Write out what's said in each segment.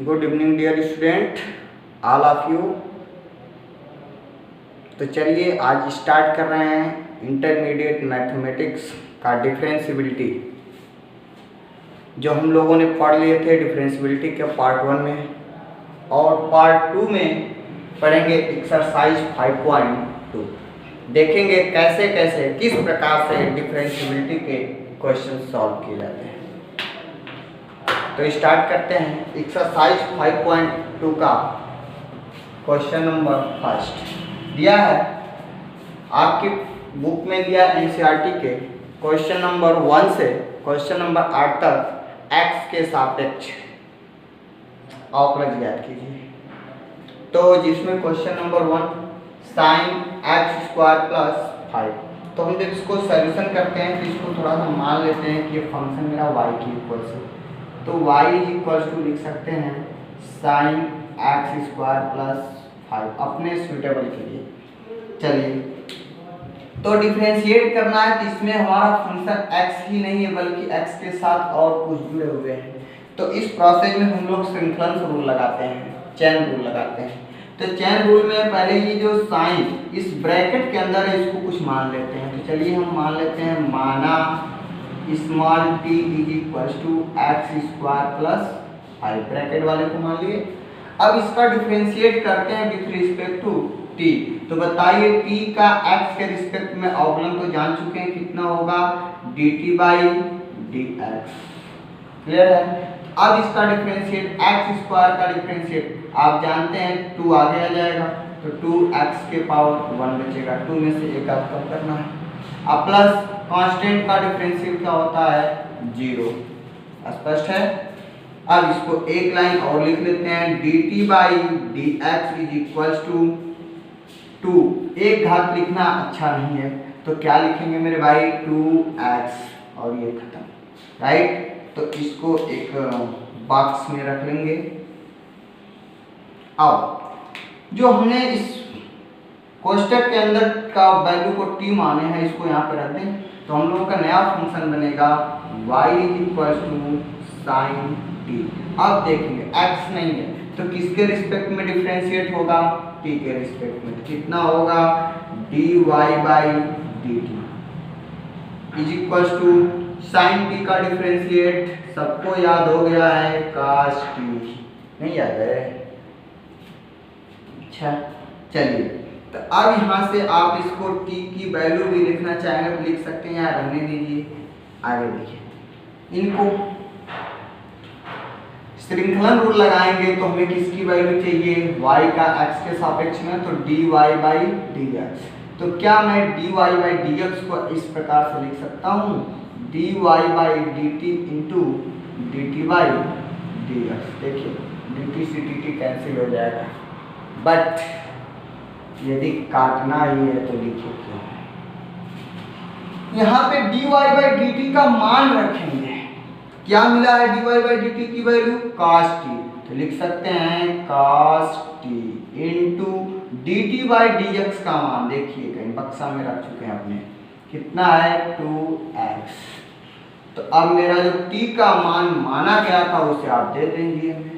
Good evening dear student, all of you. तो चलिए आज स्टार्ट कर रहे हैं इंटरमीडिएट मैथमेटिक्स का डिफरेंशियबिलिटी, जो हम लोगों ने पढ़ लिए थे डिफरेंशियबिलिटी के पार्ट 1 में, और पार्ट 2 में पढ़ेंगे एक्सरसाइज 5.2। देखेंगे कैसे कैसे किस प्रकार से डिफरेंशियबिलिटी के क्वेश्चन सॉल्व किए जाते हैं। तो स्टार्ट करते हैं एक्सरसाइज 5.2 का क्वेश्चन नंबर फर्स्ट दिया है आपकी बुक में, दिया एनसीईआरटी के क्वेश्चन नंबर 1 से क्वेश्चन नंबर 8 तक एक्स के सापेक्ष अवकलज ज्ञात कीजिए। तो जिसमें question number 1 sign x square plus 5, तो हम जब इसको सॉल्यूशन करते हैं तो इसको थोड़ा सा मान लेते हैं कि ये फंक्शन मेरा y की इक्वल से, तो y इज इक्वल टू लिख सकते हैं साइन एक्स स्क्वायर प्लस 5 अपने सुटेबल के लिए। चलिए तो डिफरेंशिएट करना है, तो इसमें हमारा फंक्शन x ही नहीं है बल्कि x के साथ और कुछ जुड़े हुए हैं। तो इस प्रोसेस में हम लोग श्रृंखलन रूल लगाते हैं, चेन रूल लगाते हैं। तो चेन रूल में पहले ये जो साइन इस ब्रैकेट के अंदर है इसको कुछ मान लेते हैं। तो चलिए हम मान लेते हैं, माना small t is equal to x square plus 5, bracket वाले को मान लिए। अब इसका डिफरेंशिएट करते हैं विथ रिस्पेक्ट टू t। तो बताइए t का x के रिस्पेक्ट में अवकलन तो जान चुके हैं, कितना होगा dt बाई dx, क्लियर है। अब इसका डिफरेंशिएट एक्स स्क्वायर का डिफरेंशिएट आप जानते हैं 2 आगे आ जाएगा, तो 2x के पावर 1 बचेगा, 2 में से एक आप कम करना है। अब प्लस कांस्टेंट का डिफरेंशिएट क्या होता है 0, स्पष्ट है। अब इसको एक लाइन और लिख लेते हैं, dt by dx is equal to 2, एक घात लिखना अच्छा नहीं है तो क्या लिखेंगे मेरे भाई 2x और ये खत्म, राइट। तो इसको एक बॉक्स में रख लेंगे। अब जो हमने इस कोष्टक के अंदर का वैल्यू को t माने हैं इसको यहाँ पे रख दें, तो हम लोगों का नया फंक्शन बनेगा y is equal to sine t। अब देखेंगे x नहीं है तो किसके रिस्पेक्ट में डिफरेंशिएट होगा, t के रिस्पेक्ट में। कितना होगा dy by dt is equal to sine t का डिफरेंशिएट सबको याद हो गया है cos t, नहीं याद है? अच्छा चलिए, तो अब यहाँ से आप इसको t की वैल्यू भी लिखना चाहेंगे तो लिख सकते हैं, यहाँ रहने दीजिए। आगे देखिए, इनको श्रृंखलन रूल लगाएंगे तो हमें किसकी वैल्यू चाहिए y का x के सापेक्ष में, तो dy बाई dx। तो क्या मैं dy बाई dx को इस प्रकार से लिख सकता हूँ dy by dt into dt by dx। देखिए dt से dt कैंसिल हो जाएगा, बट यदि काटना ही है तो लिखिए क्यों। यहाँ पे dy बाई dt का मान रखेंगे, क्या मिला है dy बाई dt की वैल्यू cos t, तो लिख सकते हैं cos t into dt by dx का मान देखिए कहीं बक्सा में रख चुके हैं अपने, कितना है 2x। तो अब मेरा जो t का मान माना गया था उसे आप दे देंगे हमें,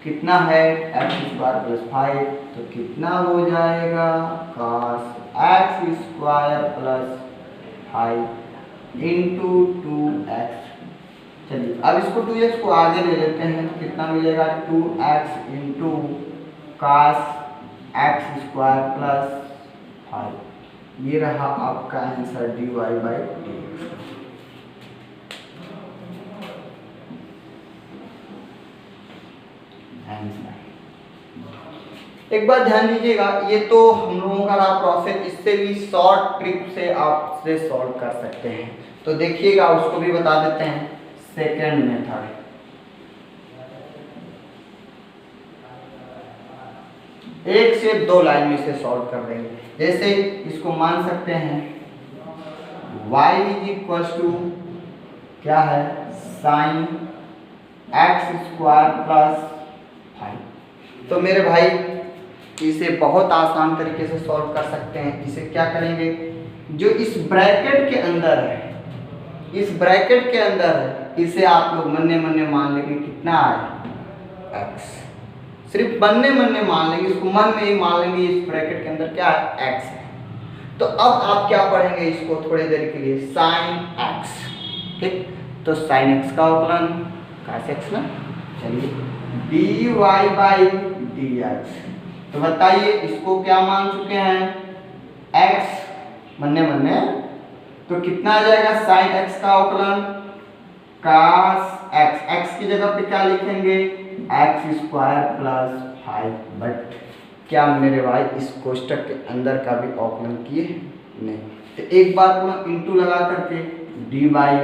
कितना है x स्क्वायर प्लस 5, तो कितना हो जाएगा cos x square plus 5 into 2x। चलिए अब इसको 2x को आगे ले लेते हैं, तो कितना मिलेगा 2x into cos x square plus 5। ये रहा आपका आंसर dy बाई dx। एक बात ध्यान दीजिएगा, ये तो हम लोगों का रहा प्रोसेस, इससे भी शॉर्ट ट्रिक से आप से सॉल्व कर सकते हैं। तो देखिएगा उसको भी बता देते हैं, सेकंड मेथड। एक से दो लाइन में से सॉल्व कर देंगे। जैसे इसको मान सकते हैं y इज इक्वल टू क्या है साइन एक्स स्क्वायर प्लस 5। तो मेरे भाई इसे बहुत आसान तरीके से सॉल्व कर सकते हैं। इसे क्या करेंगे, जो इस ब्रैकेट के अंदर है, इस ब्रैकेट के अंदर है, इसे आप लोग मन्ने मन्ने मान लेंगे कितना है x। सिर्फ बनने मनने मान लेंगे, इसको मन में ही मान लेंगे इस ब्रैकेट के अंदर क्या है x है। तो अब आप क्या पढ़ेंगे इसको थोड़ी देर के लिए, साइन x। ठीक, तो साइन x का अवकलन cos x ना, चलिए dy बाई dx। तो बताइए इसको क्या मान चुके हैं x बनने मनने, तो कितना आ जाएगा साइन x का अवकलन cos x। x की जगह पे क्या लिखेंगे x स्क्वायर प्लस 5, बट क्या मेरे भाई इस कोष्टक के अंदर का भी अवकलन किए नहीं, तो एक बार पुनः इंटू लगा करके डी बाई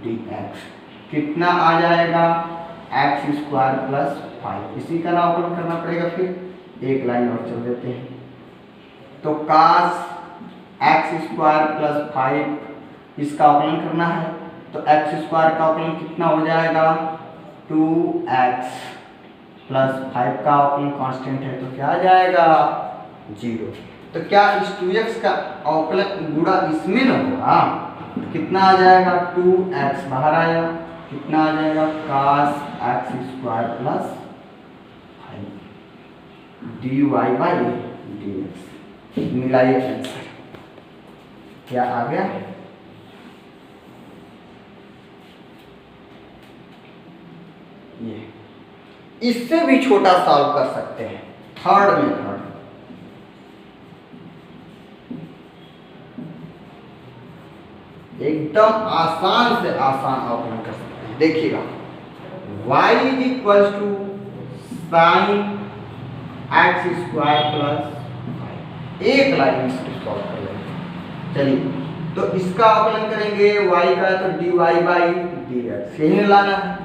डी एक्स कितना आ जाएगा एक्स स्क्वायर प्लस 5। इसी का अवकलन करना पड़ेगा, फिर एक लाइन और चल देते हैं। तो cos एक्स स्क्वायर प्लस 5 इसका अवकलन करना है, तो एक्स स्क्वायर का अवकलन कितना हो जाएगा 2x प्लस 5 का अवकलन कांस्टेंट है तो क्या आ जाएगा 0। तो क्या इस 2x का अवकलन गुणा इसमें न होगा, कितना आ जाएगा 2x बाहर आया, कितना आ जाएगा cos x square plus 5 dy by dx। मिलाइए आंसर, क्या आ गया, ये इससे भी छोटा सॉल्व कर सकते हैं थर्ड मेथड। एकदम आसान से आसान अवकलन कर सकते हैं। देखिएगा y is equal to sine x square plus 5, एक लाइन में सॉल्व कर लेंगे। चलिए तो इसका अवकलन करेंगे y का, तो dy बाई dx यही लाना है।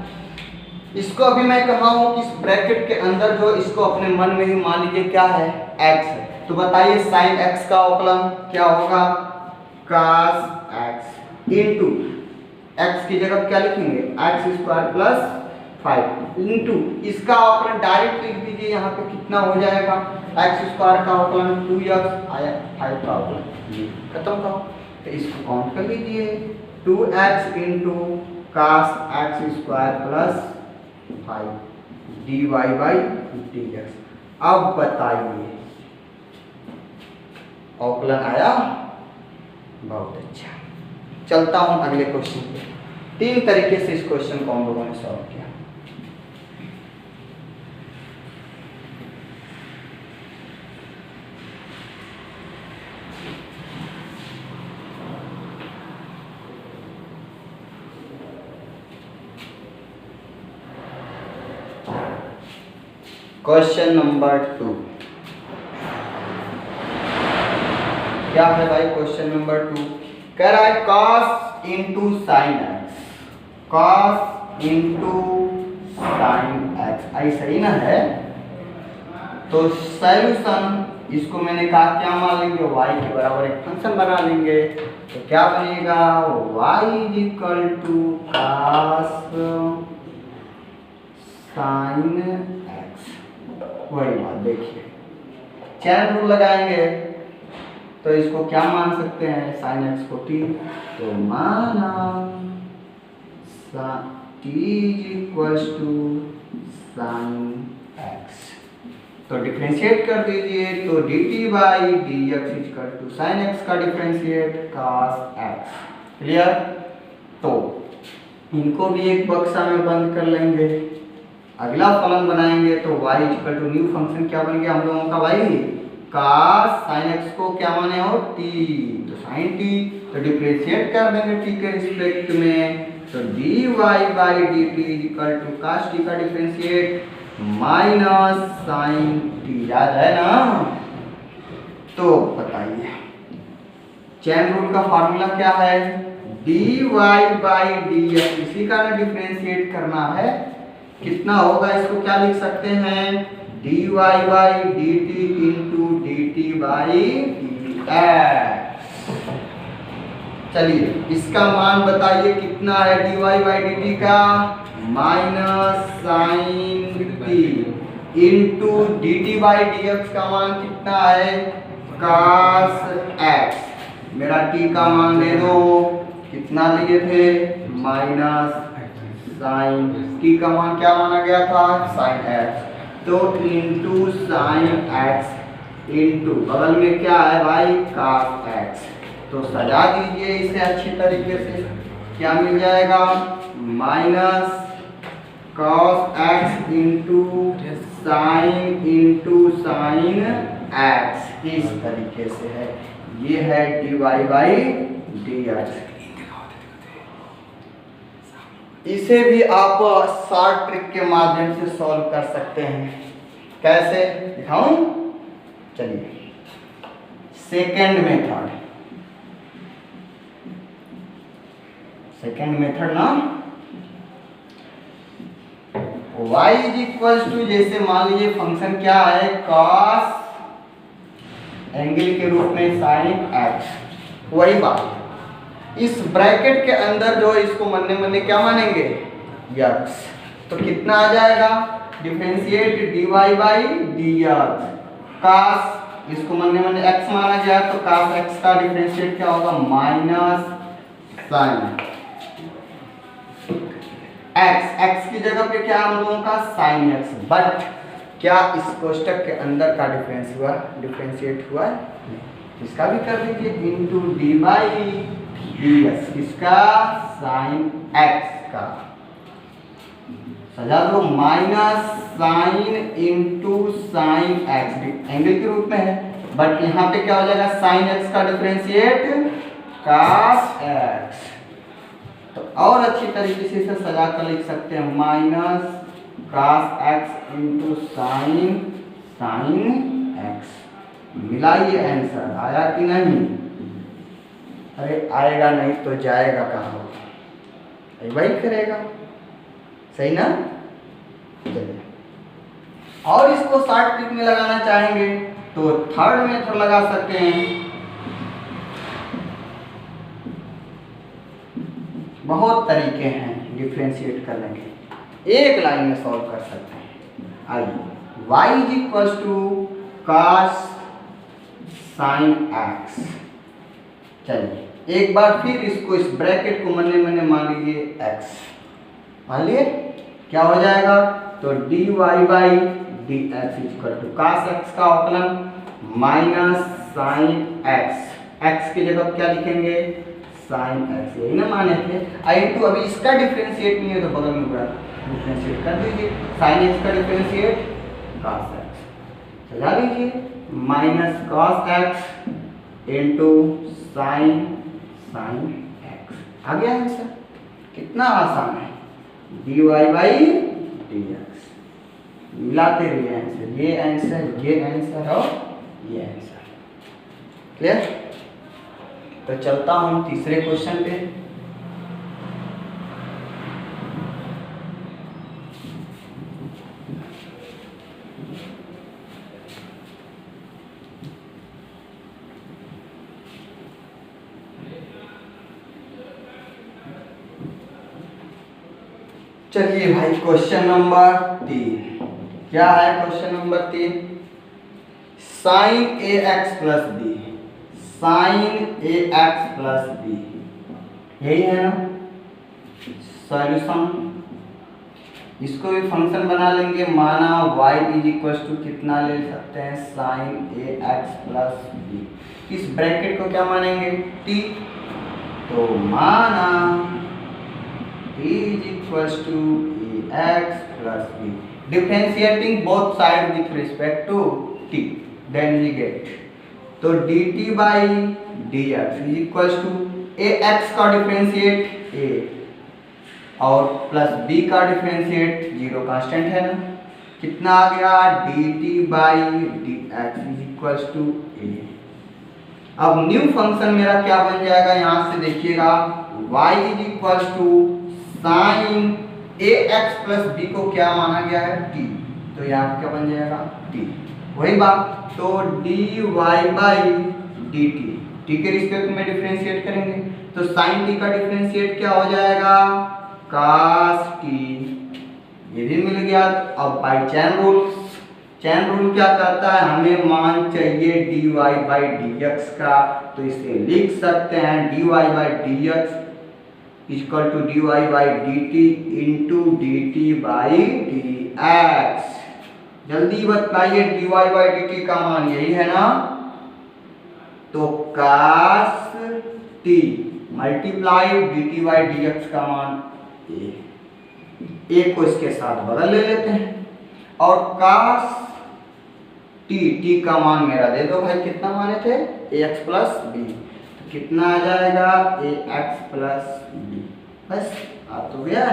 इसको अभी मैं कहा हूं कि इस ब्रैकेट के अंदर जो इसको अपने मन में ही मान लीजिए क्या है x है, तो बताइए साइन x का अवकलन क्या होगा cos x इंटू x की जगह क्या लिखेंगे एक्स स्क्वायर प्लस 5 इंटू इसका अवकलन डायरेक्ट लिख दीजिए, यहाँ पे कितना हो जाएगा एक्स स्क्वायर का अवकलन 2x आया 5 का अवकलन खत्म करो, तो इसको काउंट कर लीजिए 2x into cos x square plus 5 dy by dx। अब बताइए अवकलन आया, बहुत अच्छा। चलता हूं अगले क्वेश्चन पे। 3 तरीके से इस क्वेश्चन को हम लोगों ने सॉल्व किया। क्वेश्चन नंबर 2 क्या है भाई, क्वेश्चन नंबर 2 कह रहा है cos into sine x, cos into sine x, ऐसा ही ना है। तो सॉल्यूशन इसको मैंने कहा क्या मान लेंगे y के बराबर एक फंक्शन बना लेंगे, तो क्या बनेगा y is equal to cos sine x. वही बात देखिए, चैन रूल लगाएंगे तो इसको क्या मान सकते हैं साइन एक्स को t, तो माना t is equal to sine x, तो डिफरेंशिएट कर दीजिए, तो dt by d x equal to sine x का डिफरेंशिएट cos एक्स। क्लियर, तो इनको भी एक बक्सा में बंद कर लेंगे। अगला फलन बनाएंगे तो y equal to new function क्या बन गया हम लोगों का y cos sin x को क्या माने हो t, तो sin t, तो डिफरेंशिएट कर देंगे t के रिस्पेक्ट में, तो dy by dt equal to cos t का डिफरेंशिएट माइनस sin t, याद है ना। तो बताइए चेन रूल का फार्मूला क्या है dy बाई dx, इसी का ना डिफरेंशिएट करना है, कितना होगा इसको क्या लिख सकते हैं dy by dt into dt by dx। चलिए इसका मान बताइए कितना है dy बाई dt का minus sine t into dt by dx का मान कितना है cos x। मेरा t का मान दे दो, कितना लिए थे माइनस साइन की का मान क्या माना गया था, साइन एक्स, तो इंटू साइन एक्स इंटू बगल में क्या है भाई, कॉस एक्स। तो सजा दीजिए इसे अच्छी तरीके से, क्या मिल जाएगा, minus cos x into sine x, इस तरीके से है। ये है dy बाई dx। इसे भी आप शॉर्ट ट्रिक के माध्यम से सॉल्व कर सकते हैं। कैसे दिखाऊं, चलिए सेकेंड मेथड ना, y इज इक्वल टू, जैसे मान लीजिए फंक्शन क्या है, cos एंगल के रूप में sin x, वही बात इस ब्रैकेट के अंदर जो इसको मन्ने क्या मानेंगे, x, तो कितना आ जाएगा, differentiate dy by dx, cos इसको मन्ने x माना गया, तो cos x का डिफरेंशिएट क्या होगा, माइनस sin x की जगह पे क्या हम लोगों का sin x, बट क्या इस कोष्टक के अंदर का डिफरेंशिएट हुआ, इसका भी कर लीजिए, इंटू डी बाई dx, किसका, sin x का, सजा दो, minus sine into sine x, angle के रूप में है, बट यहाँ पे क्या हो जाएगा, साइन एक्स का डिफरेंशिएट cos x। तो और अच्छी तरीके से इसे सजा कर लिख सकते हैं, minus cos x into sine x। मिलाइए आंसर, आया कि नहीं, अरे आएगा नहीं तो जाएगा कहाँ, वही करेगा, सही ना। चलिए, और इसको शॉर्ट ट्रिक में लगाना चाहेंगे तो थर्ड मेथड लगा सकते हैं। बहुत तरीके हैं डिफरेंशिएट करने के, एक लाइन में सॉल्व कर सकते हैं। आइए, y is equal to cos sin x। चलिए एक बार फिर इसको, इस ब्रैकेट को मन्ने मान लीजिए x, मान लिए क्या हो जाएगा, तो dy by dx equal to cos x का अवकलन माइनस sin x, x की जगह क्या लिखेंगे, sin x, यही ना माने थे, इंटू अभी इसका डिफरेंशिएट नहीं है तो बगल में पूरा डिफरेंशिएट कर दीजिए, sin x का डिफरेंशिएट cos x, चला लीजिए, minus cos x into sin x, आ गया आंसर, कितना आसान है, dy बाई dx, मिलाते रहिए आंसर, ये आंसर और ये आंसर, क्लियर। तो चलता हूं तीसरे क्वेश्चन पे। चलिए भाई, क्वेश्चन नंबर 3 क्या है, question number 3, sine ax plus b, sine ax plus b, यही है ना सॉल्यूशन। इसको भी फंक्शन बना लेंगे, माना y इज इक्वल टू कितना ले सकते हैं, साइन ax प्लस बी, इस ब्रैकेट को क्या मानेंगे, t, तो माना is equal to ax plus बी, differentiating both side with respect to t, then we get, तो dt by dx is equal to ax का डिफरेंशिएट a और प्लस b का डिफरेंशिएट 0 कांस्टेंट है ना, कितना आ गया, dt by dx is equal to a। अब न्यू फंक्शन मेरा क्या बन जाएगा, यहां से देखिएगा, y is equal to sine ax plus b को क्या माना गया है, t, तो यहाँ क्या बन जाएगा, t, वही बात, तो dy बाई dt, t के रिस्पेक्ट में डिफरेंशिएट करेंगे, तो साइन t का डिफरेंशिएट क्या हो जाएगा, cos t, ये भी मिल गया। अब बाई चैन रूल क्या करता है, हमें मान चाहिए dy बाई dx का, तो इसे लिख सकते हैं dy by dx equal to dy by d t into d t by d x. जल्दी बताइए dy बाई डी टी का मान यही है ना, तो cos t multiply D t by d x का मान ए को इसके साथ बदल ले लेते हैं और cos t का मान मेरा दे दो भाई, कितना माने थे ax प्लस बी, तो कितना आ जाएगा ax प्लस बी, बस आ तो गया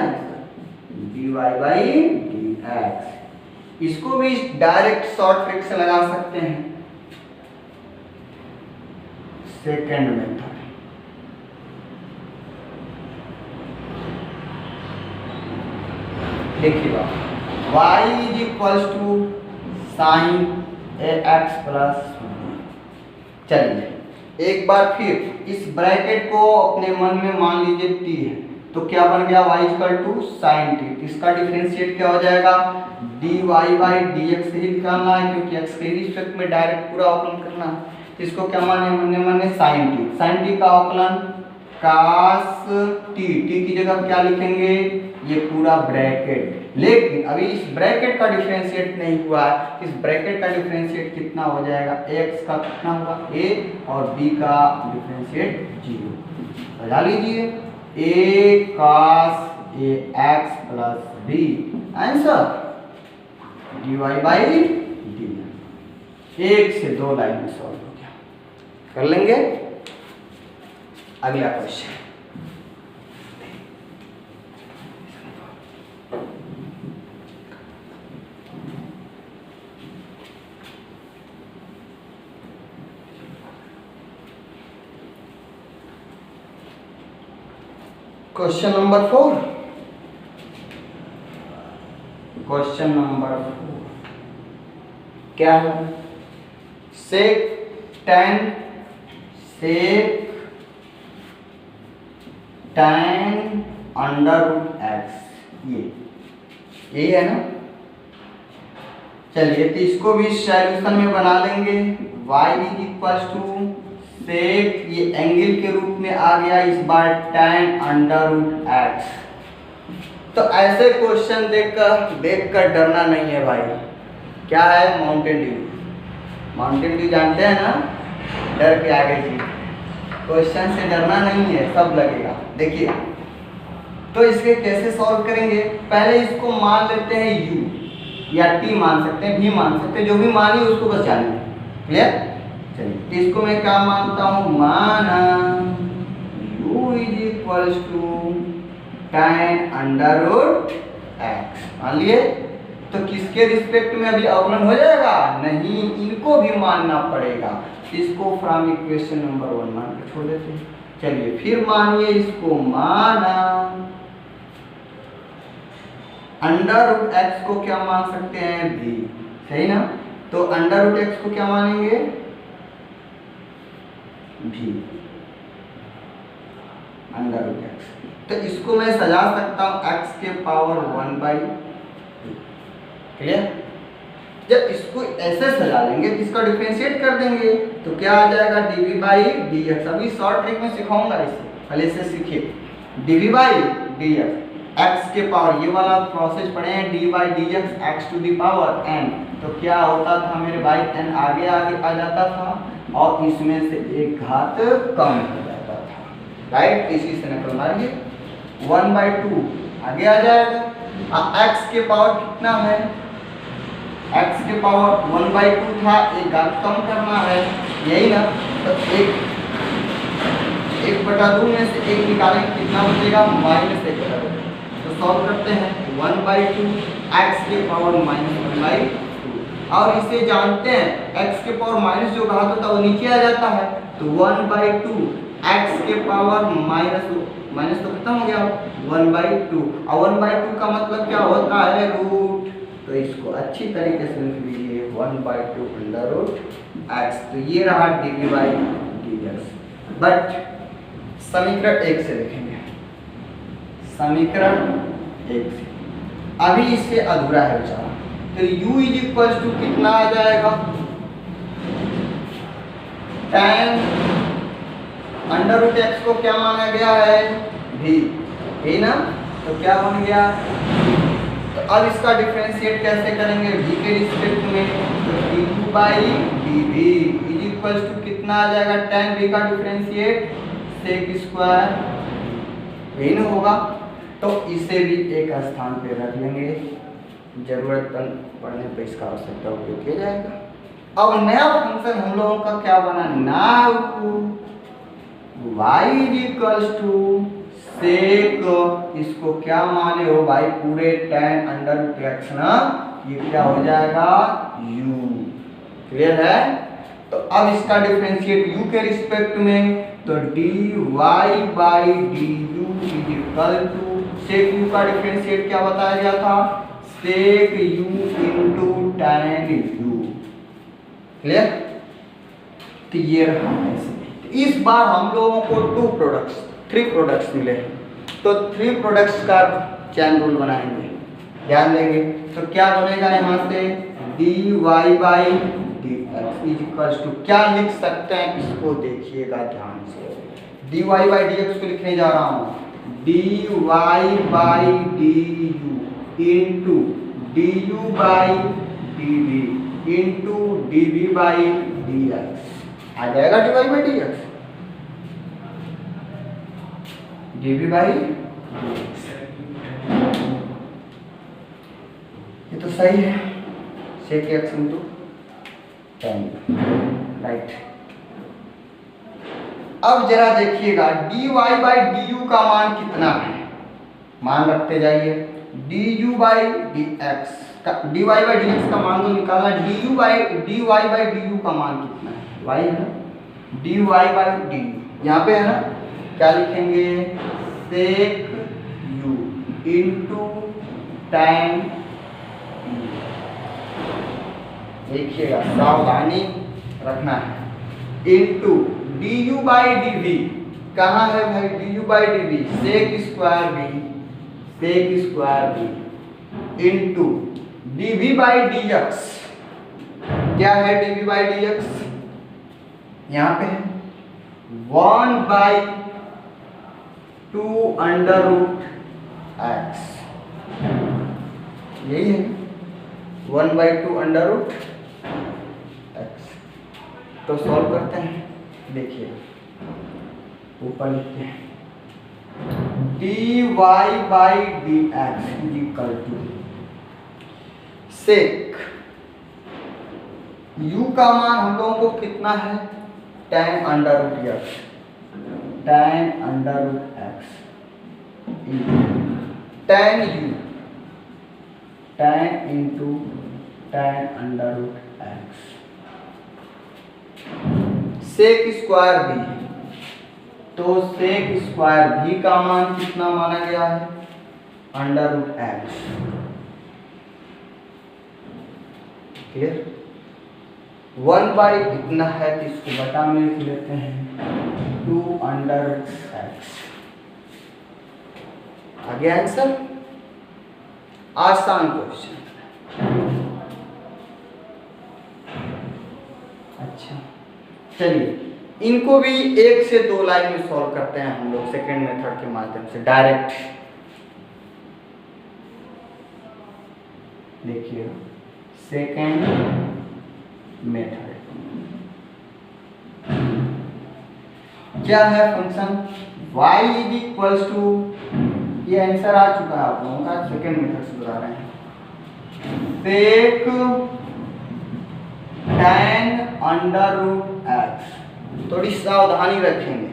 dy बाई डी एक्स। इसको भी डायरेक्ट शॉर्ट ट्रिक से लगा सकते हैं, सेकेंड मेथड। देखिए y is equals to sine ax plus b. चलिए एक बार फिर इस ब्रैकेट को अपने मन में मान लीजिए t है, तो क्या बन गया y equal to sine t. इसका डिफरेंशिएट क्या हो जाएगा, dy बाई डी एक्स ही निकालना है क्योंकि x के रिस्पेक्ट में डायरेक्ट पूरा अवकलन करना है। इसको क्या माने, मन साइन टी का अवकलन cos t की जगह क्या लिखेंगे, ये पूरा ब्रैकेट। लेकिन अभी इस ब्रैकेट का डिफरेंशिएट नहीं हुआ है, इस ब्रैकेट का डिफरेंशिएट कितना हो जाएगा, x का कितना होगा a और b का डिफरेंशिएट 0। बजा लीजिए a cos ax plus b, answer dy by D. एक से दो लाइन में सॉल्व हो गया, कर लेंगे। अगला question, question number 4। Question number 4 क्या है, सेक tan अंडर रूट एक्स, ये है ना। चलिए तो इसको भी सॉल्यूशन में बना लेंगे। y इज इक्वल टू सेक, ये एंगल के रूप में आ गया इस बार tan अंडर रूट एक्स। तो ऐसे क्वेश्चन देखकर डरना नहीं है भाई। क्या है, माउंटेन ड्यू जानते हैं ना, डर के आगे जी। क्वेश्चन से डरना नहीं है, सब लगेगा। देखिए तो इसके कैसे सॉल्व करेंगे, पहले इसको मान लेते हैं u या t मान सकते हैं, v मान सकते हैं, जो भी मानिए उसको बस जानिए। क्लियर। चलिए इसको मैं क्या मानता हूँ, माना u is equals to tan under root x. मान लिए, तो किसके रिस्पेक्ट में अभी अवकलन हो जाएगा, नहीं, इनको भी मानना पड़ेगा। इसको फ्रॉम इक्वेशन नंबर 1 मान के छोड़ देते हैं। चलिए फिर मानिए इसको, माना अंडर रूट एक्स को क्या मान सकते हैं, भी, सही ना। तो अंडर रूट एक्स को क्या मानेंगे, भी, अंडर रूट एक्स। तो इसको मैं सजा सकता हूं x के पावर 1/2। क्लियर। जब इसको ऐसे सजा लेंगे तो इसका डिफरेंशिएट कर देंगे तो क्या आ जाएगा, dv बाई डी एक्स। अभी शॉर्ट ट्रिक में सिखाऊंगा इसे, पहले से सीखिए। dv बाई डी एक्स के पावर, ये वाला प्रोसेस पढ़े हैं, d by d x x to the power n। तो क्या होता था मेरे भाई, n आगे आ जाता था और इसमें से एक घात कम हो जाता था, राइट। इसी से निकल मारिए 1/2 आगे आ जाएगा। x के पावर कितना है, x के पावर 1/2 था, एक घात कम करना है, यही ना। तो 1/2 में से 1 निकालेंगे, कितना बचेगा, -1/2। तो सॉल्व करते हैं, 1/2 x के पावर -1/2। और इसे जानते हैं x के पावर माइनस जो घात होता है वो नीचे आ जाता है, तो 1/2 x के पावर माइनस तो खत्म हो गया, 1/2। और 1/2 का मतलब क्या होता है, रूट। तो इसको अच्छी तरीके से लिख लीजिए, 1/2 अंडर रूट एक्स। तो ये रहा dv by d x. But समीकरण 1 से लिखेंगे, समीकरण 1 से। अभी इससे अधूरा है बेचारा, तो u इज इक्वल टू कितना आ जाएगा, tan अंडर रूट एक्स को क्या माना गया है, भी। यही ना। तो क्या बन गया, तो अब इसका डिफरेंशिएट कैसे करेंगे v के रिस्पेक्ट में, तो du by dv is equal to कितना आ जाएगा, tan v का डिफरेंशिएट sec स्क्वायर, यही ना होगा। तो इसे भी एक स्थान पे रख लेंगे, जरूरत पड़ने पर इसका आवश्यकता उपयोग किया जाएगा। अब नया फंक्शन हम लोगों का क्या बना, now y is equal to sec, इसको क्या माने हो भाई, पूरे tan अंडर रूट x ना, ये क्या हो जाएगा u, क्लियर है। तो अब इसका डिफरेंशिएट u के रिस्पेक्ट में, तो dy by du is equal to sec u का डिफरेंशिएट क्या बताया गया था, sec u into tan u, clear. तो ये रहा ऐसे। इस बार हम लोगों को 3 प्रोडक्ट्स मिले, तो 3 प्रोडक्ट्स का चैन रूल बनाएंगे, ध्यान देंगे। तो क्या बनेगा यहाँ से, dy by dx is equal to, क्या लिख सकते हैं इसको देखिएगा ध्यान से, dy बाई dx को लिखने जा रहा हूँ, dy by du into du by dv into dv by dx, आ जाएगा dy by dx, dv by dx, ये तो सही है, sec x into tan, right. अब जरा देखिएगा dy बाई du का मान कितना है, मान रखते जाइए, du बाई dx का, dy बाई dx का मान तो निकालना, dy बाई du का मान कितना है, y है ना, dy बाई du यहाँ पे है ना, क्या लिखेंगे, sec u into tan u, देखिएगा सावधानी रखना है, इंटू du बाई dv, कहाँ है भाई du by dv, sec square v into dv by dx, क्या है dv बाई dx, यहाँ पे है 1 बाई 2 अंडर रूट x, यही है 1 बाई 2 अंडर रूट x। तो सॉल्व करते हैं, देखिए ऊपर लिखते हैं, dy by dx is equal to sec u का मान हम लोगों को कितना है, tan under root x, tan under root x tan u, tan into tan under root x, sec square भी, तो सेक स्क्वायर भी का मान कितना माना गया है, under root x, clear. 1 by इतना है तो इसको बटा में लिख लेते हैं 2 अंडर x, आगे आंसर, आसान क्वेश्चन। अच्छा चलिए, इनको भी 1 से 2 लाइन में सॉल्व करते हैं हम लोग सेकेंड मेथड के माध्यम से डायरेक्ट। देखिए सेकेंड मेथड क्या है, function y is equal to, ये आंसर आ चुका है आप लोगों का, सेकेंड मेथड से बता रहे हैं, सेक tan अंडर रूट x, थोड़ी सावधानी रखेंगे,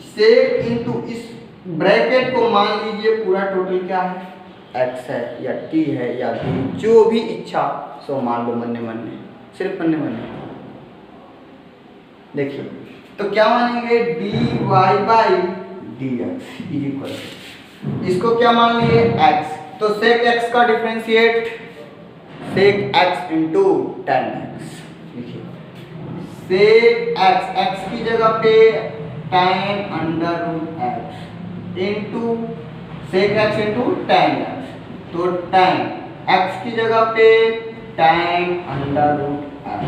सेक इंटू इस ब्रैकेट को मान लीजिए पूरा टोटल क्या है, x है या t है या v, जो भी इच्छा सो मान लो, मन्ने मन्ने, सिर्फ मन्ने मन्ने। देखिए तो क्या मानेंगे, dy by dx is equal, इसको क्या मान लिए x, तो sec x का differentiate sec x into tan x, देखिए sec x, x की जगह पे tan under root x into sec x into tan x, तो tan x की जगह पे tan under root x,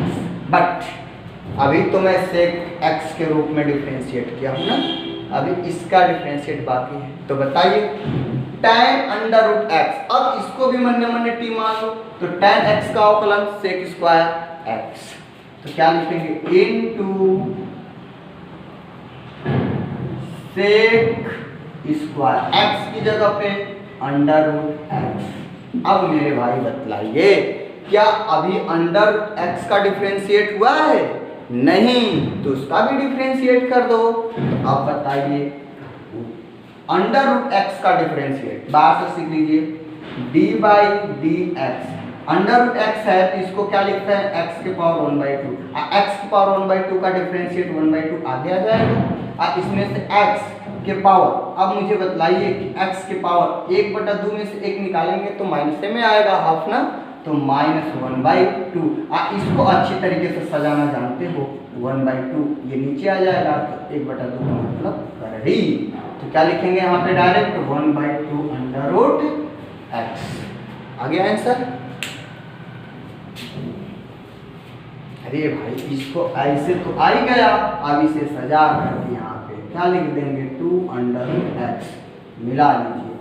but अभी तो मैं sec x के रूप में डिफरेंशिएट किया हूँ ना, अभी इसका डिफरेंशिएट बाकी है। तो बताइए tan अंडर रूट एक्स, अब इसको भी मन्ने मन्ने टी मान लो, तो tan x का अवकलन sec स्क्वायर x, तो क्या लिखेंगे इनटू sec स्क्वायर x की जगह पे अंडर रूट एक्स। अब मेरे भाई बतलाइए क्या अभी अंडर x का डिफरेंशिएट हुआ है? नहीं, तो उसका भी डिफरेंशिएट कर दो। तो आप बताइए अंडर रूट एक्स का डिफरेंशिएट बाहर से सीख लीजिए, d by d x. Under root x है तो इसको क्या लिखता है एक्स के पावर 1/2, एक्स की पावर 1/2 का डिफरेंशिएट 1/2 आगे आ जाएगा, और इसमें से एक्स के पावर, अब मुझे बतलाइए कि x के पावर 1/2 में से 1 निकालेंगे तो माइनस में आएगा हाफ ना, तो -1/2। इसको अच्छी तरीके से सजाना जानते हो, 1/2 ये नीचे आ जाएगा तो 1/2 का मतलब कर ही, तो क्या लिखेंगे यहाँ पे डायरेक्ट 1/2 अंडर रूट एक्स। आ गया आंसर? अरे भाई इसको ऐसे तो आ ही गया, अब इसे सजा करके यहाँ पे क्या लिख देंगे 2 अंडर रूट एक्स, मिला लीजिए,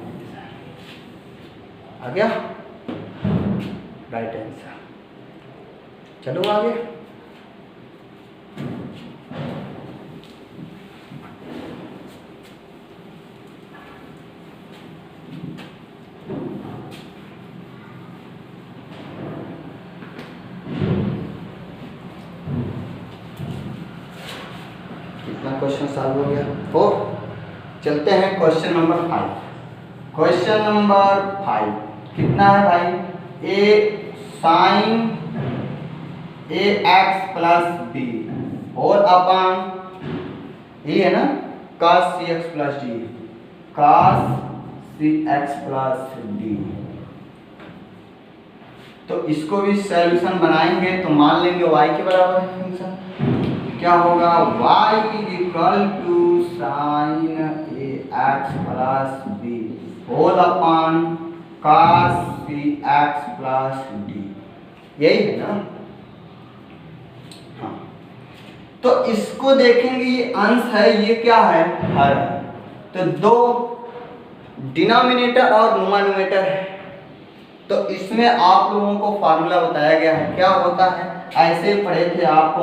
आ गया राइट आंसर। चलो आगे, क्वेश्चन सॉल्व हो गया। हो चलते हैं क्वेश्चन नंबर 5। क्वेश्चन नंबर 5 कितना है भाई, ए साइन ए एक्स प्लस बी और अपन ये है ना cos सी एक्स प्लस डी, cos सी एक्स प्लस डी। तो इसको भी सॉल्यूशन बनाएंगे तो मान लेंगे y के बराबर है फंक्शन, क्या होगा y equal to sine A x plus b whole upon cos C x plus d, यही है ना। हाँ तो इसको देखेंगे, ये अंश है, ये क्या है हर, तो दो डिनोमिनेटर और न्यूमरेटर है, तो इसमें आप लोगों को फार्मूला बताया गया है, क्या होता है ऐसे पढ़े थे आप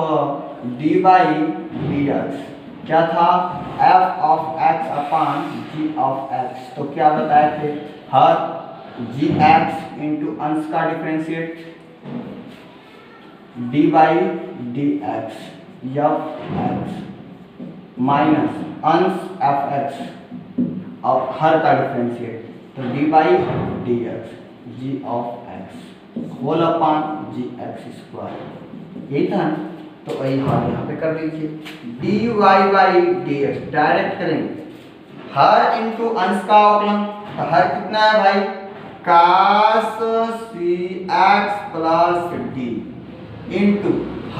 डी बाई डी एक्स, क्या था f of x upon g of x, तो क्या बताए थे हर जी एक्स इंटू अंश का differentiate d by d x f x minus अंश एफ एक्स और हर का डिफरेंशिएट, तो d by d x g of x whole upon g x square, यही था ना। तो वही हाल यहाँ पे कर लीजिए, d y by d x direct करेंगे, हर इंटू अंश का अवकलन, तो हर कितना है भाई cos सी एक्स प्लस डी इंटू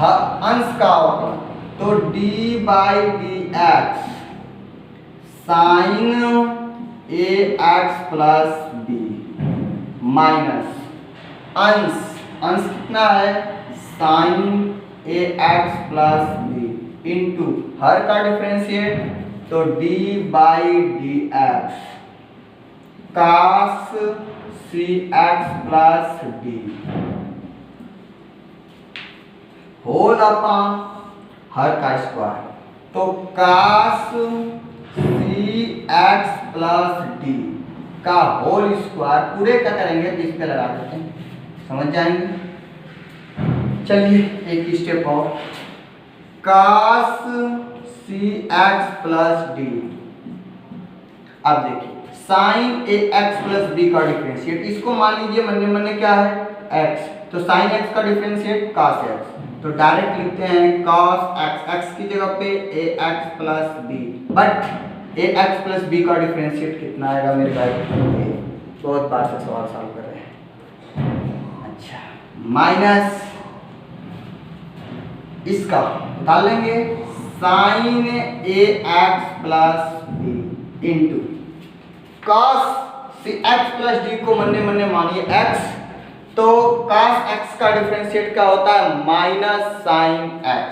अंश का अवकलन, तो d by d x sine A x plus b minus अंश कितना है साइन ए एक्स प्लस बी इंटू हर का डिफरेंशिएट, तो d by d x cos C x plus D whole upon हर का स्क्वायर, तो cos सी एक्स प्लस डी का होल स्क्वायर पूरे का करेंगे तो इस पे लगा देते हैं, समझ जाएंगे। चलिए एक स्टेप और, cos सी एक्स प्लस डी, अब देखिए साइन ए एक्स प्लस बी का डिफरेंशिएट, इसको मान लीजिए मन्ने मन्ने क्या है x, तो साइन एक्स का डिफरेंशिएट cos एक्स, तो डायरेक्ट लिखते हैं cos एक्स, एक्स की जगह पे A x plus B, but A x plus B का डिफरेंशिएट कितना आएगा मेरे भाई, बहुत बार से सवाल सॉल्व कर रहे हैं। अच्छा माइनस इसका डाल लेंगे साइन ए x plus B into cos सी एक्स प्लस डी को मन्ने मन्ने मानिए x, तो cos x का डिफरेंशिएट क्या होता है माइनस साइन x,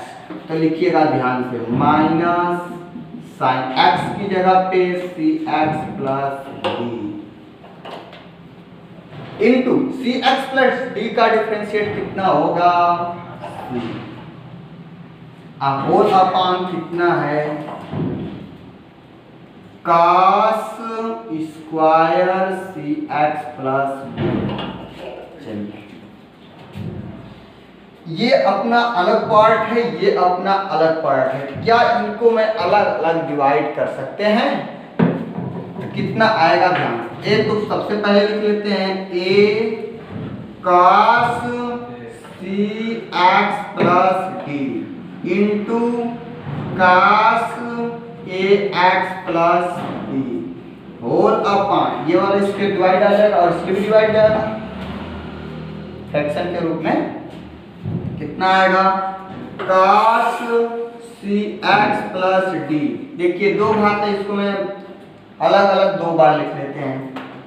तो लिखिएगा ध्यान से माइनस साइन एक्स की जगह पे सी एक्स प्लस डी इंटू सी एक्स प्लस डी का डिफरेंशिएट कितना होगा, होल अपान कितना है, cos स्क्वायर सी एक्स प्लस डी। चलिए ये अपना अलग पार्ट है, ये अपना अलग पार्ट है, क्या इनको मैं अलग अलग डिवाइड कर सकते हैं, तो कितना आएगा ध्यान। ए तो सबसे पहले लिख लेते हैं A cos C x plus D into cos A x plus D whole अपान, ये वाला इसके डिवाइड आ जाएगा और इसके भी डिवाइड जाएगा फ्रैक्शन के रूप में, कितना आएगा cos सी एक्स प्लस डी। देखिए दो घात है, इसको मैं अलग अलग दो बार लिख लेते हैं,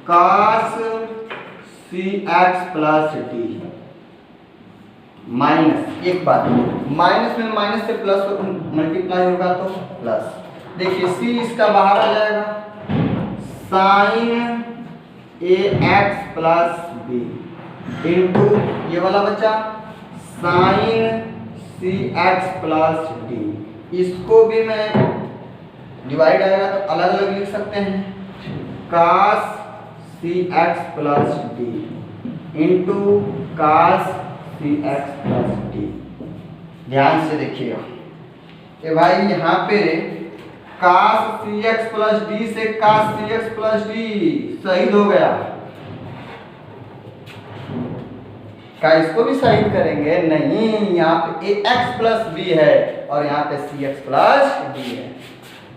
cos सी एक्स प्लस डी माइनस, एक बार माइनस में माइनस से प्लस मल्टीप्लाई होगा तो प्लस, देखिए सी इसका बाहर आ जाएगा, साइन ए एक्स प्लस बी इंटू ये वाला बचा sign c x plus D. इसको भी मैं डिवाइड आएगा तो अलग अलग लिख सकते हैं, cos सी x plus D into cos सी एक्स प्लस डी। ध्यान से देखिएगा कि भाई यहाँ पे cos सी एक्स प्लस डी से cos सी एक्स प्लस डी शहीद हो गया, क्या इसको भी शहीद करेंगे, नहीं, यहाँ पे ax प्लस बी है और यहाँ पे सी एक्स प्लस डी है,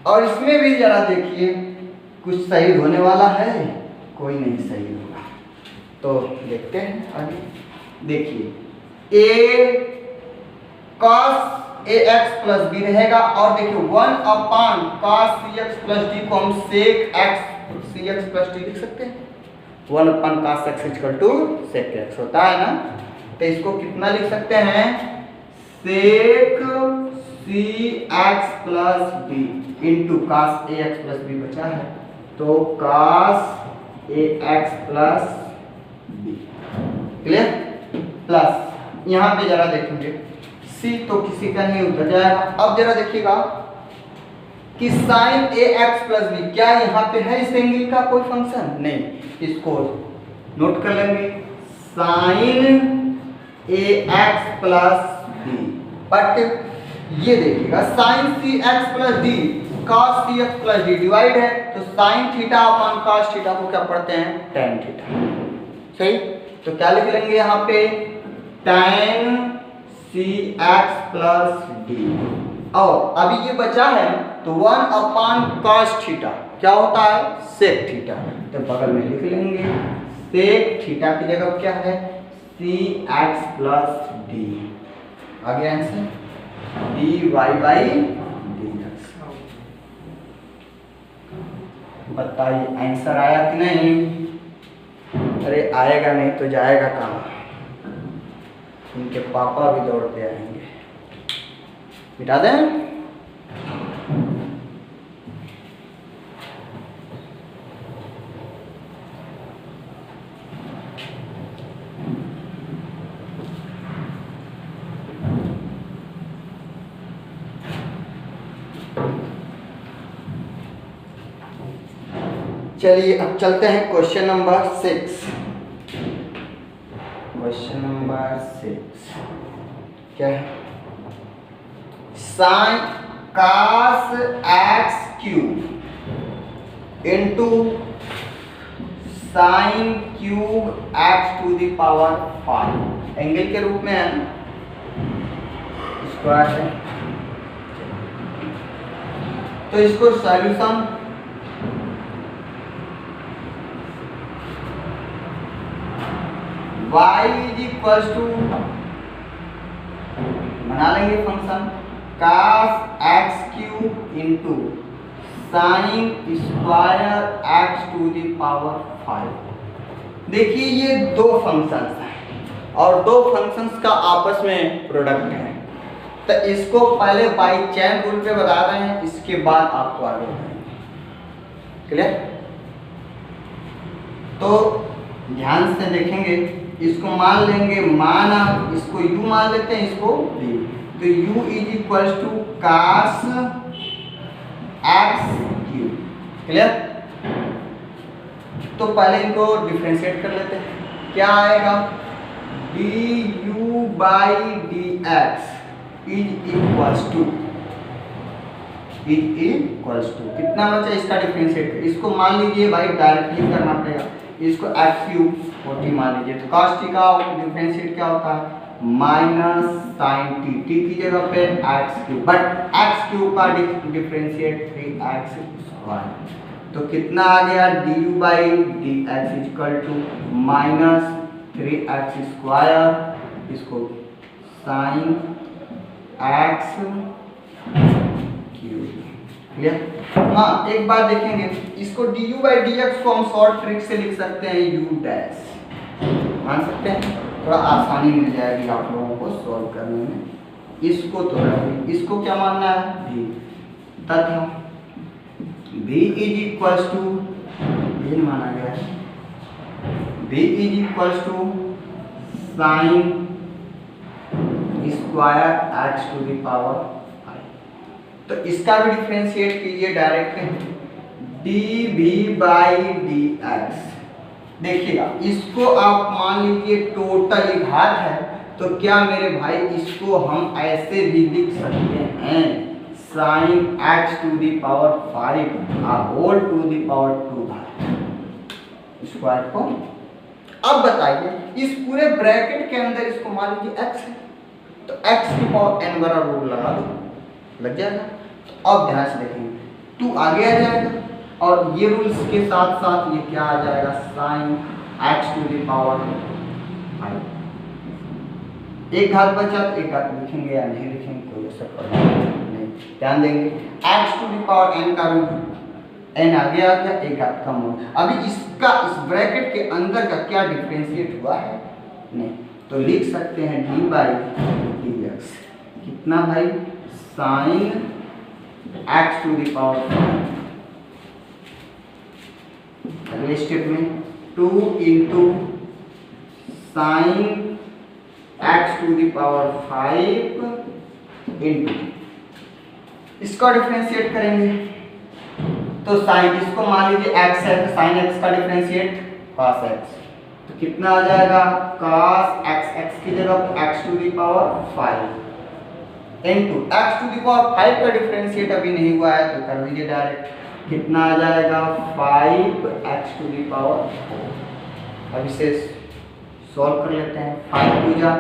और इसमें भी जरा देखिए कुछ शहीद होने वाला है, कोई नहीं शहीद होगा, तो देखते हैं आगे। देखिए a cos A x plus b रहेगा और देखिए 1 अपान cos सी एक्स प्लस डी को हम sec x c x plus d लिख सकते हैं, 1 upon cos x equal to sec x होता है ना, तो इसको कितना लिख सकते हैं, sec C x plus D into cos ए एक्स प्लस बी बचा है तो cos ए x plus B, clear. Plus यहाँ पे जरा देखेंगे c तो किसी का नहीं उतर जाएगा। अब जरा देखिएगा कि साइन ए एक्स प्लस बी, क्या यहाँ पे है इस एंगल का कोई फंक्शन, नहीं, इसको नोट कर लेंगे, sine A x plus B, but ये देखिएगा sine c x plus d cos सी एक्स प्लस डी डिवाइड है तो sine theta upon cos theta को क्या पढ़ते हैं, tan थीटा, सही। तो क्या लिख लेंगे यहाँ पे, tan सी एक्स प्लस डी, और अभी ये बचा है तो 1 अपान cos थीटा क्या होता है, sec थीटा, तो बगल में लिख लेंगे sec थीटा की जगह क्या है, सी एक्स प्लस डी, आगे आंसर dy बाई dx। बताइए आंसर आया कि नहीं, अरे आएगा नहीं तो जाएगा कहाँ, उनके पापा भी दौड़ते आएंगे, मिटा दें। चलिए अब चलते हैं क्वेश्चन नंबर 6। क्वेश्चन नंबर 6 क्या है, sine cos x cube into sine cube x to the power 5 angle के रूप में है, स्क्वायर है, तो इसको solution y is equal to बना लेंगे function cos x cube into sine square x to the power 5। देखिए ये दो फंक्शंस हैं और दो फंक्शंस का आपस में प्रोडक्ट है, तो इसको पहले बाई चैन रूल पे बता रहे हैं, इसके बाद आपको आगे बताएंगे। क्लियर? तो ध्यान से देखेंगे, इसको मान लेंगे, माना इसको u मान लेते हैं, इसको v। तो u is equal to cos x cube. Clear? तो पहले इनको डिफरेंशिएट कर लेते हैं। क्या आएगा? du by dx is equals to कितना बचा? इसका डिफरेंशिएट, इसको मान लीजिए भाई डायरेक्टली करना पड़ेगा, इसको x क्यूब 40 मान लीजिए। तो cos t का डिफरेंशिएट क्या होता है? माइनस साइन t, t की जगह पे x cube, but x cube का डिफरेंशिएट 3x स्क्वायर। तो कितना आ गया? du by dx equal to minus 3x square, इसको साइन x क्यूब। क्लियर? हाँ, एक बात देखेंगे, इसको du बाई dx को हम शॉर्ट ट्रिक से लिख सकते हैं u डैश, मान सकते हैं, थोड़ा आसानी मिल जाएगी आप लोगों को सॉल्व करने में। इसको थोड़ा, इसको क्या मानना है? v, तथा v is equals to, v माना गया है, v is equals to sine square x to the power 5। तो इसका भी डिफरेंशिएट कीजिए डायरेक्ट, dv बाई dx। देखिएगा, इसको आप मान लीजिए टोटल घात है, तो क्या मेरे भाई इसको हम ऐसे भी लिख सकते हैं, sine x to the power 5 whole to the power 2 square को। अब बताइए, इस पूरे ब्रैकेट के अंदर इसको मान लीजिए x है, तो x की पावर n बड़ा रूल लगा दो, लग जाएगा। तो अब ध्यान से देखेंगे, 2 आगे आ जाएगा, और ये रूल्स के साथ साथ ये क्या आ जाएगा? Sine x to the power 5। एक घात बचा तो एक घात लिखेंगे या नहीं लिखेंगे, कोई असर पड़ेगा नहीं, ध्यान देंगे। x to the power n का रूट, n आगे आ गया, एक घात कम हो। अभी इसका इस ब्रैकेट के अंदर का क्या डिफरेंशिएट हुआ है? नहीं, तो लिख सकते हैं d बाई dx कितना भाई? Sine x to the power 5। अगले स्टेप में 2 into sine x to the power 5 into, इसका डिफरेंशिएट करेंगे। तो साइन, इसको मान लीजिए x है, तो साइन x का डिफरेंशिएट cos x, तो कितना आ जाएगा? cos x की जगह x to the power 5 into x to the power 5 का डिफरेंशिएट अभी नहीं हुआ है, तो कर दीजिए डायरेक्ट। कितना आ जाएगा? 5x to the power 4। अब इसे सॉल्व कर लेते हैं। 5 टू जा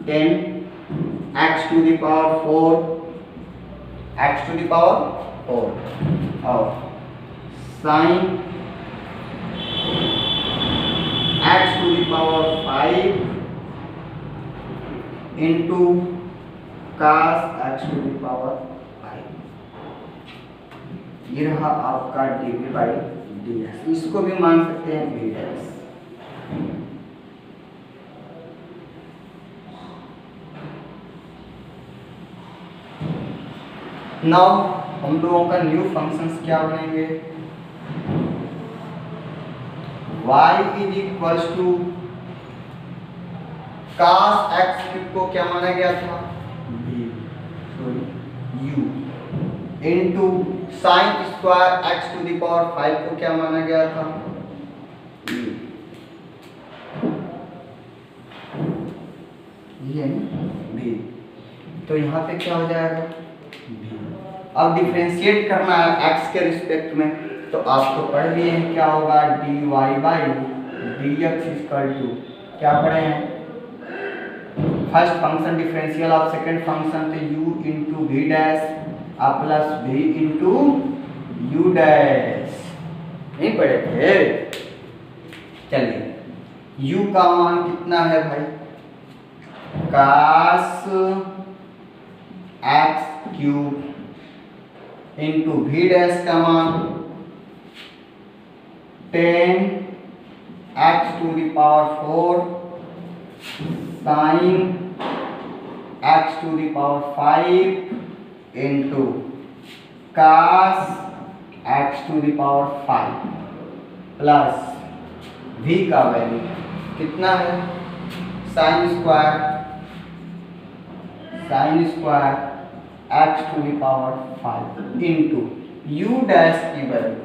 10, x to the power 4, x to the power 4, और sine x to the power 5 into cos x to the power 5। ये रहा आपका dv बाई dx, इसको भी मान सकते हैं v डैश। नाउ हम लोगों का न्यू फंक्शंस क्या बनेंगे? y is equals to cos x को क्या माना गया था? u into sine square x to the power 5 को क्या माना गया था? ये v। तो यहाँ पे क्या हो जाएगा? अब डिफरेंशिएट करना है x के रिस्पेक्ट में, तो आपको पढ़ लिए हैं क्या होगा? dy by dx equal to, क्या पढ़े हैं? First function differential of second function, तो u into v dash plus v into u dash, नहीं पढ़े थे? चलिए, u का मान कितना है भाई? cos x cube into v dash का मान 10 x to the power 4 sine X to the power 5 into cos X to the power 5 plus v का वैल्यू कितना है sine square X to the power 5 into u dash की value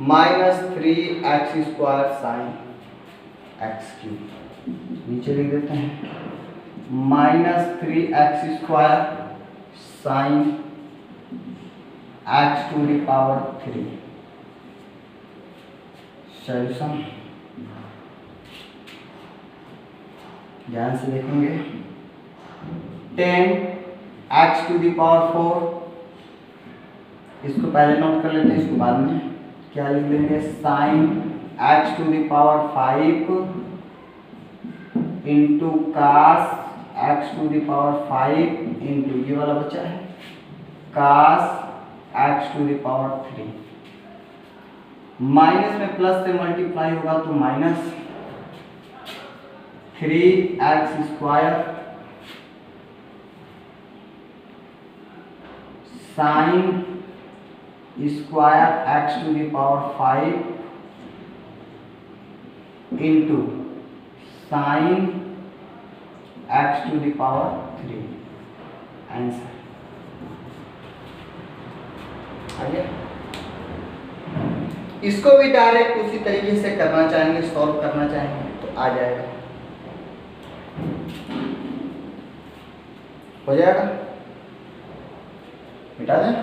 minus 3x square sine X cube, नीचे लिख देते हैं minus 3x square sine X to the power 3। Solution ध्यान से देखेंगे। 10x टू द पावर 4, इसको पहले नोट कर लेते हैं, इसको बाद में क्या लिख लेंगे sine x to the power 5 into cos x to the power 5 into ये वाला बचा है cos x to the power 3। Minus में प्लस से मल्टीप्लाई होगा तो minus 3x square sine square x to the power 5 into sine x to the power 3। Answer आ गया। इसको भी डायरेक्ट उसी तरीके से करना चाहेंगे, सॉल्व करना चाहेंगे तो आ जाएगा, हो जाएगा। मिटा दें।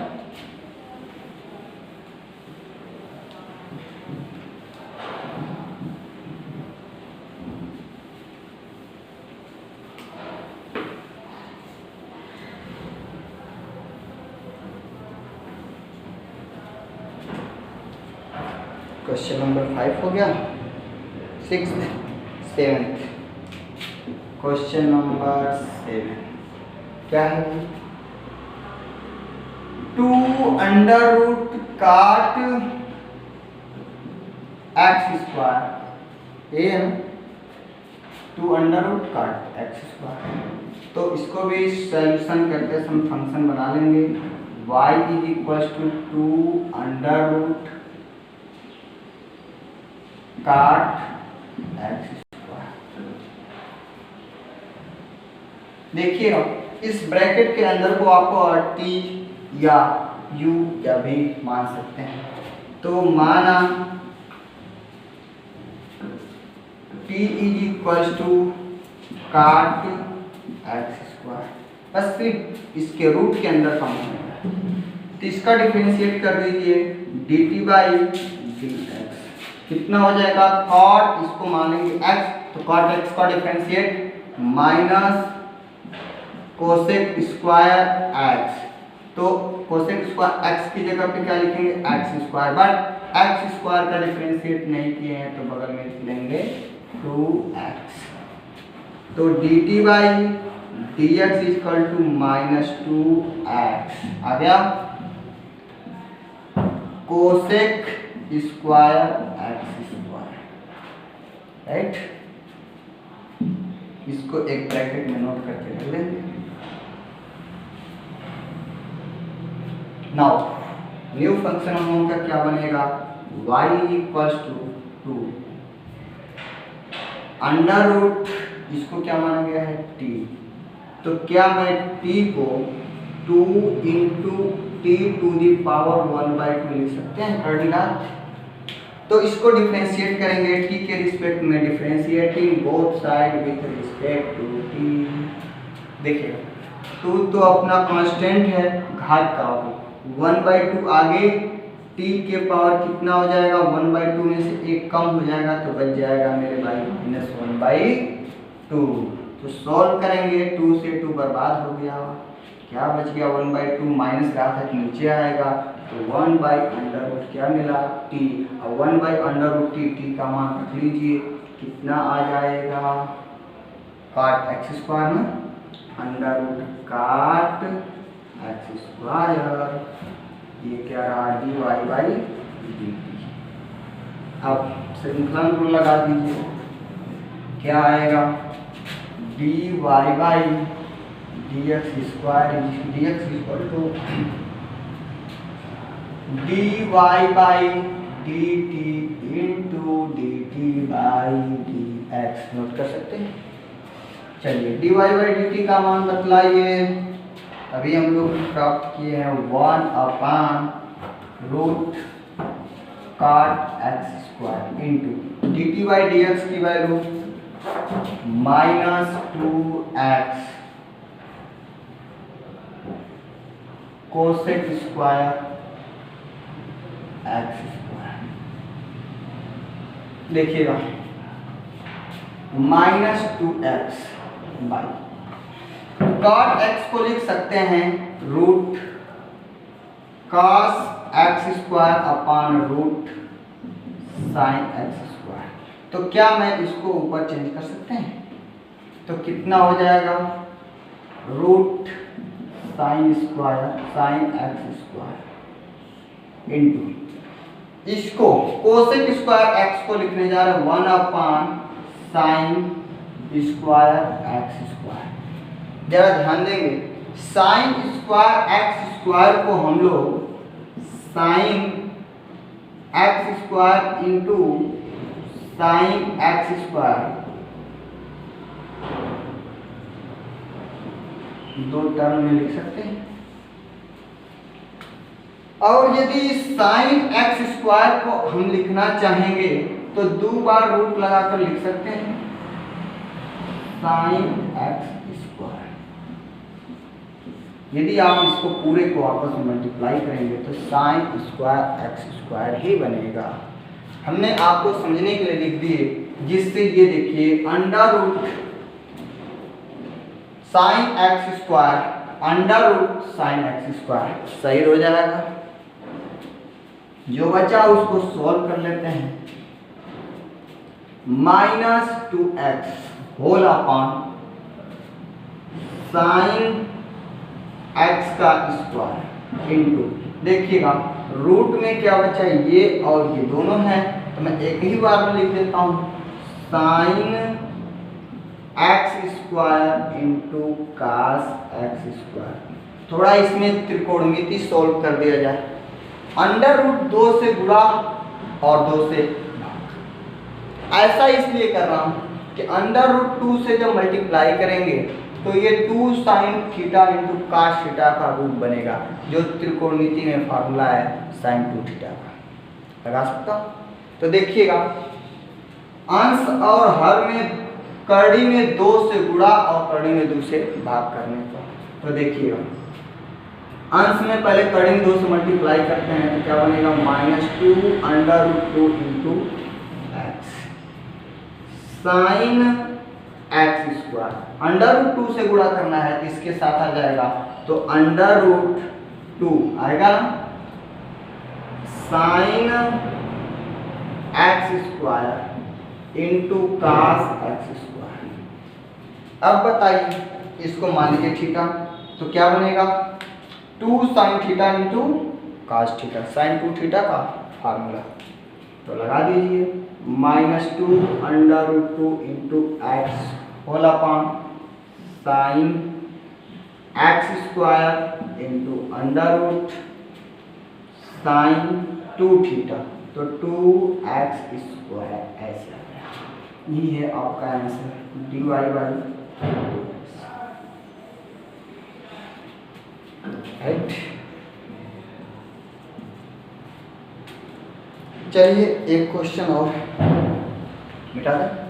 क्वेश्चन नंबर 5 हो गया। 6th 7th क्वेश्चन नंबर 7 क्या है 2 under root cot x square, ये है 2 under root cot x square. तो इसको भी सॉल्यूशन करके हम फंक्शन बना लेंगे y is equal to 2 under root cot x square. देखिए इस ब्रैकेट के अंदर को आपको t या u या भी मान सकते हैं। तो माना t इज इक्वल टू काट एक्स स्क्वायर, बस सिर्फ इसके रूट के अंदर कम होगा। तो इसका डिफरेंशिएट कर दीजिए dt बाई dx, कितना हो जाएगा कॉट, इसको मानेंगे x तो कॉट x का differentiate minus cosec square x। तो कोसेक स्क्वायर x की जगह पे क्या लिखेंगे x square, but x square का डिफरेंशिएट नहीं किए हैं तो बगल में लिख लेंगे 2x। तो dt by dx equal to minus 2x आ गया cosec square x square, right. इसको एक ब्रैकेट में नोट करके रख लेंगे। नाउ न्यू फंक्शन हम का क्या बनेगा y equal to 2 under root, इसको क्या माना गया है t। तो क्या मैं t को 2 into t to the power 1/2 लिख सकते हैं, थर्ड घात। तो इसको डिफरेंशिएट करेंगे t के रिस्पेक्ट में, differentiating both side with respect to t। देखिए 2 तो अपना कांस्टेंट है घात का, 1/2 आगे t के पावर कितना हो जाएगा 1/2 में से एक कम हो जाएगा तो बच जाएगा मेरे भाई -1/2। तो सॉल्व करेंगे 2 से 2 बर्बाद हो गया, क्या बच गया 1/2 माइनस घात है नीचे आएगा तो 1/√, क्या मिला t, और 1/√t, t का मान रख लीजिए कितना आ जाएगा काट एक्स स्क्वायर में under root cot x square, ये क्या रहा dy/dt। अब श्रृंखला रूल लगा दीजिए, क्या आएगा dy/, dx square to dy by dt into dt by dx note कर सकते हैं। चलिए dy बाई dt का मान बतलाइए। अभी हम लोग प्राप्त किए हैं 1/रूट cot x square into dt by dx की value -2x cosec square x square. देखिएगा -2x बाई cot x को लिख सकते हैं root cos x square upon root sine x square. तो क्या मैं इसको ऊपर चेंज कर सकते हैं? तो कितना हो जाएगा root sine square sine x square into इसको कोसेक स्क्वायर x को लिखने जा रहे हैं 1 साइन स्क्वायर x स्क्वायर। जरा ध्यान देंगे साइन स्क्वायर x स्क्वायर को हम लोग sine x square into sine x square दो टर्म में लिख सकते हैं। और यदि साइन x स्क्वायर को हम लिखना चाहेंगे तो दो बार रूट लगाकर लिख सकते हैं साइन x स्क्वायर। यदि आप इसको पूरे को आपस में मल्टीप्लाई करेंगे तो साइन स्क्वायर x स्क्वायर ही बनेगा। हमने आपको समझने के लिए लिख दिए, जिससे ये देखिए under root sine x square under root sine x square सही हो जाएगा। जो बचा उसको सॉल्व कर लेते हैं। -2x whole upon sine x का स्क्वायर इंटू देखिएगा रूट में क्या बचा ये और ये दोनों है, तो मैं एक ही बार में लिख देता हूँ sine x square into cos x square. थोड़ा इसमें त्रिकोणमिति सॉल्व कर दिया जाए। अंडर रूट 2 से गुणा और 2 से भाग। ऐसा इसलिए कर रहा हूँ कि अंडर रूट 2 से जब मल्टीप्लाई करेंगे तो ये 2 sine theta into cos theta का रूट बनेगा, जो त्रिकोणमिति में फार्मूला है साइन 2 थीटा का। लगा सकता हूँ? तो देखिएगा अंश और हर में करड़ी में 2 से गुणा और करड़ी में 2 से भाग करने का। तो देखिएगा अंश में पहले करड़ी में 2 से मल्टीप्लाई करते हैं तो क्या बनेगा -2 under root 2 into x sine x square. Under root 2 से गुणा करना है तो इसके साथ आ जाएगा तो अंडर रूट 2 आएगा sine x square into cos x square. अब बताइए इसको मान लीजिए थीटा, तो क्या बनेगा 2 sine theta into cos theta, sine 2 theta का फार्मूला। तो लगा दीजिए -2 under root 2 into x whole upon sine x square into under root sine 2 theta, तो 2x स्क्वायर ऐसे। यही है आपका आंसर dy बाई राइट। चलिए एक क्वेश्चन और मिटा दें।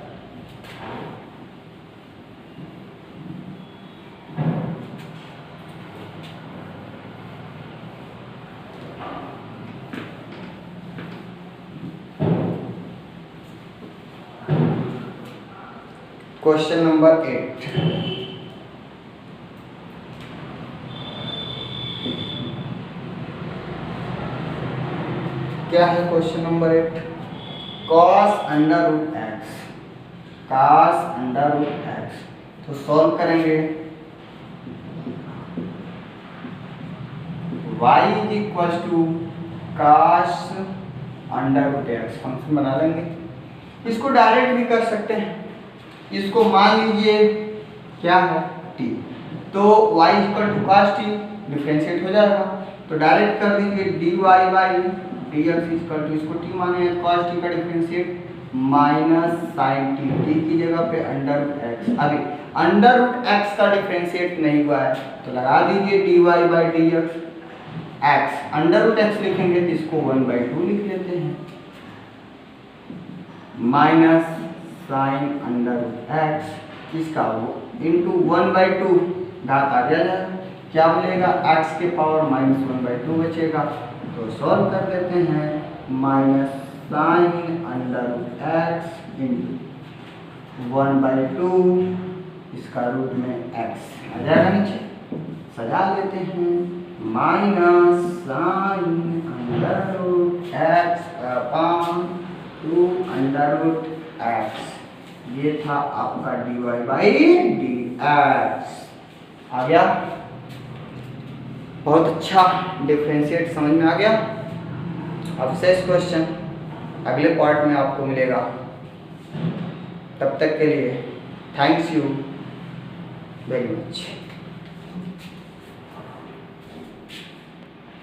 Question number 8। क्या है question number 8? cos under root x, cos under root x. तो सॉल्व करेंगे y is equal to cos under root x function बना लेंगे। इसको डायरेक्ट भी कर सकते हैं। इसको मान लीजिए क्या है t, तो y equal to cos t differentiate हो जाएगा। तो डायरेक्ट कर दीजिए dy by dx equal to, इसको t माने cos t का differentiate minus sine t, t की जगह पे अंडर रूट एक्स। अभी अंडर रूट एक्स का डिफरेंशिएट नहीं हुआ है तो लगा दीजिए dy by d x. Under root x लिखेंगे तो इसको 1/2 लिख लेते हैं, minus sine under root x इसका वो इंटू 1/2 घात आ गया, क्या बोलेगा x के पावर -1/2 बचेगा। तो सॉल्व कर देते हैं, minus sine under root x into 1/2 इसका रूट में x आ जाएगा नीचे, सजा लेते हैं, minus sine under root x upon 2 under root x. ये था आपका dy बाई डी एक्स। आ गया, बहुत अच्छा डिफरेंशिएट समझ में आ गया। अब शेष क्वेश्चन अगले पार्ट में आपको मिलेगा। तब तक के लिए थैंक्स यू वेरी मच।